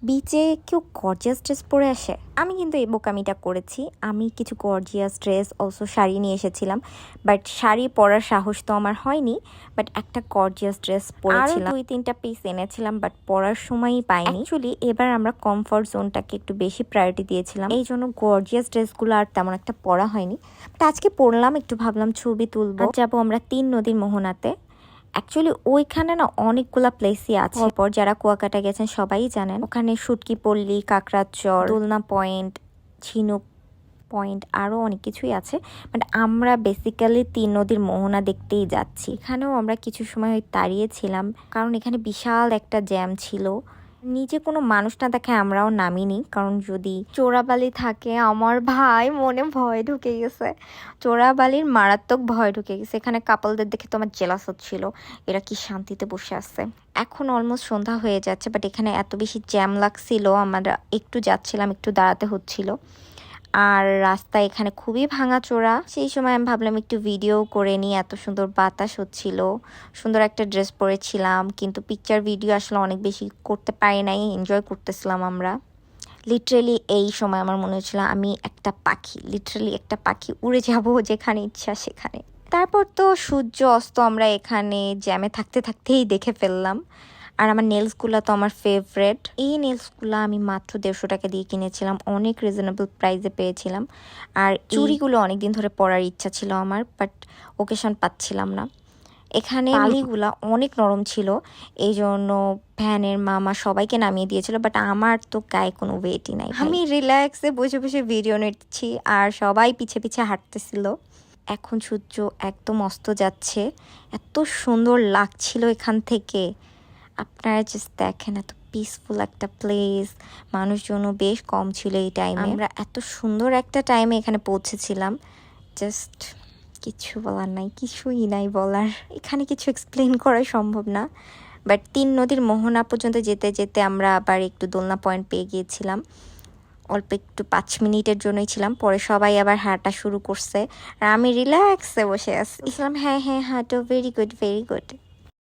বিচে কেউ gorgeous dress পরে আসে? আমি কিন্তু এই বোকামিটা করেছি। আমি কিছু গর্জিয়াস ড্রেস অলসো শাড়ি নিয়ে এসেছিলাম, বাট শাড়ি পরার সাহস তো আমার হয়নি। বাট একটা গর্জিয়াস ড্রেস পরেছিলাম, 2-3টা পিস এনেছিলাম, বাট পরার সময়ই পাইনি। অ্যাকচুয়ালি এবার আমরা কমফর্ট জোনটাকে একটু বেশি প্রায়োরিটি দিয়েছিলাম, এই জন্য গর্জিয়াস ড্রেসগুলো আর তেমন একটা পরা হয়নি। বাট আজকে পরলাম, একটু ভাবলাম ছবি তুলবো। যাবো আমরা 3 নদীর মোহনাতে। অ্যাকচুয়ালি ওইখানে না অনেকগুলা প্লেসই আছে, পর যারা কুয়াকাটা গেছেন সবাই জানেন। ওখানে শুটকি পল্লী, কাকড়াচর, দোলনা পয়েন্ট, ঝিনুক পয়েন্ট, আরও অনেক কিছুই আছে। বাট আমরা বেসিক্যালি 3 নদীর মোহনা দেখতেই যাচ্ছি। এখানেও আমরা কিছু সময় দাঁড়িয়েছিলাম, কারণ এখানে বিশাল একটা জ্যাম ছিল। নিচে কোনো মানুষ না দেখে আমরাও নামিনি, কারণ যদি চোরাবালি থাকে, আমার ভাই মনে ভয় ঢুকে গেছে। চোরাবালির মারাত্মক ভয় ঢুকে গেছে। এখানে কাপলদের দেখে তো আমার জেলাস হচ্ছিল, এরা কি শান্তিতে বসে আছে। এখন অলমোস্ট সন্ধ্যা হয়ে যাচ্ছে, বাট এখানে এত বেশি জ্যাম লাগছিল, আমরা একটু যাচ্ছিলাম, একটু দাঁড়াতে হচ্ছিল। আর রাস্তা এখানে খুবই ভাঙাচোরা। সেই সময় আমি ভাবলাম একটু ভিডিও করে নিই, এত সুন্দর বাতাস হচ্ছিল, সুন্দর একটা ড্রেস পরেছিলাম, কিন্তু পিকচার ভিডিও আসলে অনেক বেশি করতে পারি নাই, এনজয় করতেছিলাম আমরা। লিটারেলি এই সময় আমার মনে হচ্ছিল আমি একটা পাখি, লিটারেলি একটা পাখি, উড়ে যাব যেখানে ইচ্ছা সেখানে। তারপর তো সূর্য অস্ত আমরা এখানে জ্যামে থাকতে থাকতেই দেখে ফেললাম। আর আমার নেলসগুলো তো আমার ফেভারেট। এই নেলসগুলো আমি মাত্র 150 টাকা দিয়ে কিনেছিলাম, অনেক রিজনেবল প্রাইসে পেয়েছিলাম। আর চুড়িগুলো অনেকদিন ধরে পরার ইচ্ছা ছিল আমার, বাট ওকেশন পাচ্ছিলাম না। এখানে বালিগুলা অনেক নরম ছিল, এই জন্য ভ্যানের মামা সবাইকে নামিয়ে দিয়েছিল, বাট আমার তো গায়ে কোনো ওয়েটই নাই। আমি রিল্যাক্সে বসে বসে ভিডিও নিচ্ছি আর সবাই পিছে পিছে হাঁটতেছিল। এখন সূর্য একদম অস্ত যাচ্ছে, এত সুন্দর লাগছিল এখান থেকে। আপনারা জাস্ট দেখেন, এত পিসফুল একটা প্লেস, মানুষজনও বেশ কম ছিল এই টাইমে। আমরা এত সুন্দর একটা টাইমে এখানে পৌঁছেছিলাম, জাস্ট কিছু বলার নাই, কিছুই নাই বলার। এখানে কিছু এক্সপ্লেন করা সম্ভব না। বাট 3 নদীর মোহনা পর্যন্ত যেতে যেতে আমরা আবার একটু দোলনা পয়েন্ট পেয়ে গিয়েছিলাম। অল্প একটু 5 মিনিটের জন্যই ছিলাম, পরে সবাই আবার হাঁটা শুরু করছে আর আমি রিল্যাক্সে বসে আছি। ইসলাম হ্যাঁ হ্যাঁ হাঁটো, ভেরি গুড ভেরি গুড।